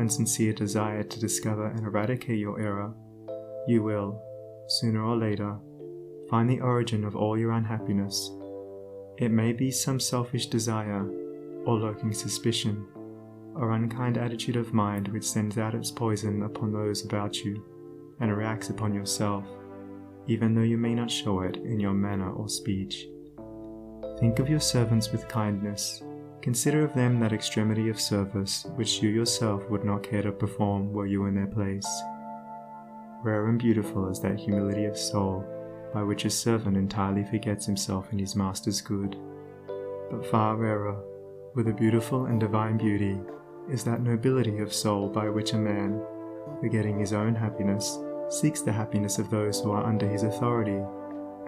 and sincere desire to discover and eradicate your error, you will, sooner or later, find the origin of all your unhappiness. It may be some selfish desire, or lurking suspicion, or unkind attitude of mind which sends out its poison upon those about you, and reacts upon yourself, even though you may not show it in your manner or speech. Think of your servants with kindness. Consider of them that extremity of service which you yourself would not care to perform were you in their place. Rare and beautiful is that humility of soul by which a servant entirely forgets himself in his master's good. But far rarer, with a beautiful and divine beauty, is that nobility of soul by which a man, forgetting his own happiness, seeks the happiness of those who are under his authority,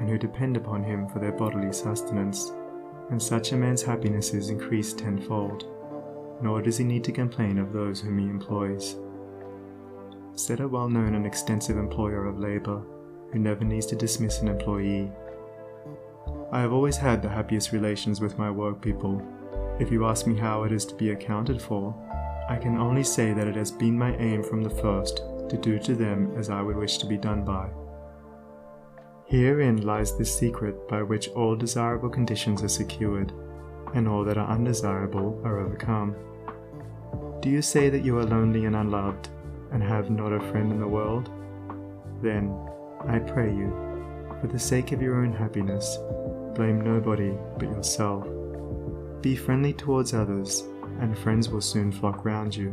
and who depend upon him for their bodily sustenance. And such a man's happiness is increased tenfold, nor does he need to complain of those whom he employs. Said a well-known and extensive employer of labour, who never needs to dismiss an employee, "I have always had the happiest relations with my work people. If you ask me how it is to be accounted for, I can only say that it has been my aim from the first to do to them as I would wish to be done by." Herein lies the secret by which all desirable conditions are secured, and all that are undesirable are overcome. Do you say that you are lonely and unloved, and have not a friend in the world? Then, I pray you, for the sake of your own happiness, blame nobody but yourself. Be friendly towards others, and friends will soon flock round you.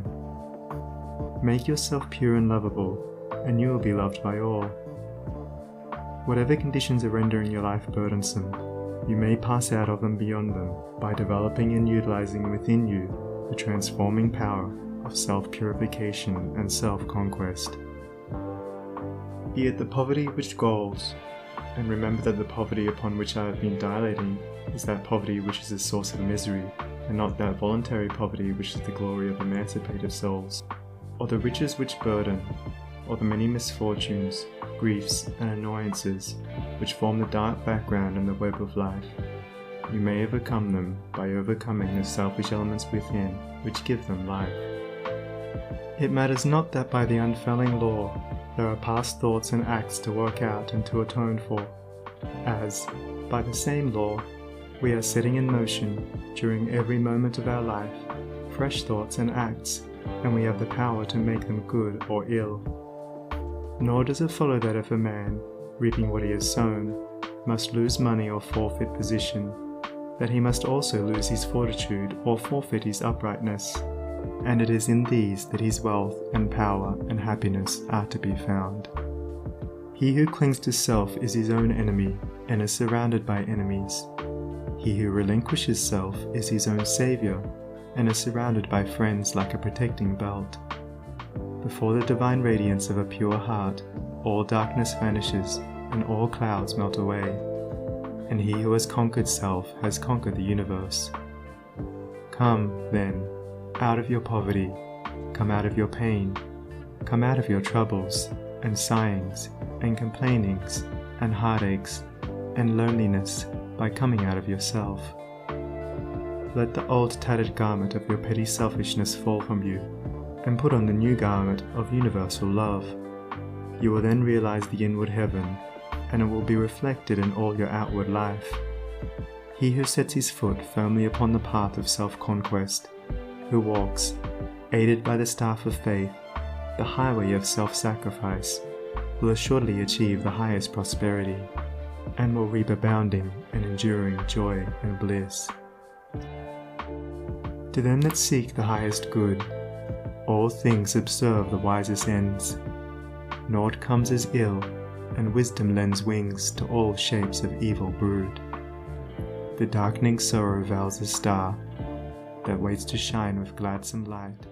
Make yourself pure and lovable, and you will be loved by all. Whatever conditions are rendering your life burdensome, you may pass out of them beyond them by developing and utilizing within you the transforming power of self-purification and self-conquest. Be it the poverty which galls, and remember that the poverty upon which I have been dilating is that poverty which is a source of misery, and not that voluntary poverty which is the glory of emancipated souls, or the riches which burden, or the many misfortunes, griefs, and annoyances which form the dark background in the web of life. You may overcome them by overcoming the selfish elements within which give them life. It matters not that by the unfailing law there are past thoughts and acts to work out and to atone for, as, by the same law, we are setting in motion, during every moment of our life, fresh thoughts and acts, and we have the power to make them good or ill. Nor does it follow that if a man, reaping what he has sown, must lose money or forfeit position, that he must also lose his fortitude or forfeit his uprightness, and it is in these that his wealth and power and happiness are to be found. He who clings to self is his own enemy, and is surrounded by enemies. He who relinquishes self is his own saviour, and is surrounded by friends like a protecting belt. Before the divine radiance of a pure heart, all darkness vanishes, and all clouds melt away, and he who has conquered self has conquered the universe. Come, then, out of your poverty, come out of your pain, come out of your troubles, and sighings, and complainings, and heartaches, and loneliness, by coming out of yourself. Let the old tattered garment of your petty selfishness fall from you, and put on the new garment of universal love. You will then realize the inward heaven, and it will be reflected in all your outward life. He who sets his foot firmly upon the path of self-conquest, who walks, aided by the staff of faith, the highway of self-sacrifice, will assuredly achieve the highest prosperity, and will reap abounding and enduring joy and bliss. To them that seek the highest good, all things subserve the wisest ends. Naught comes as ill, and wisdom lends wings to all shapes of evil brood. The darkening sorrow veils a star that waits to shine with gladsome light.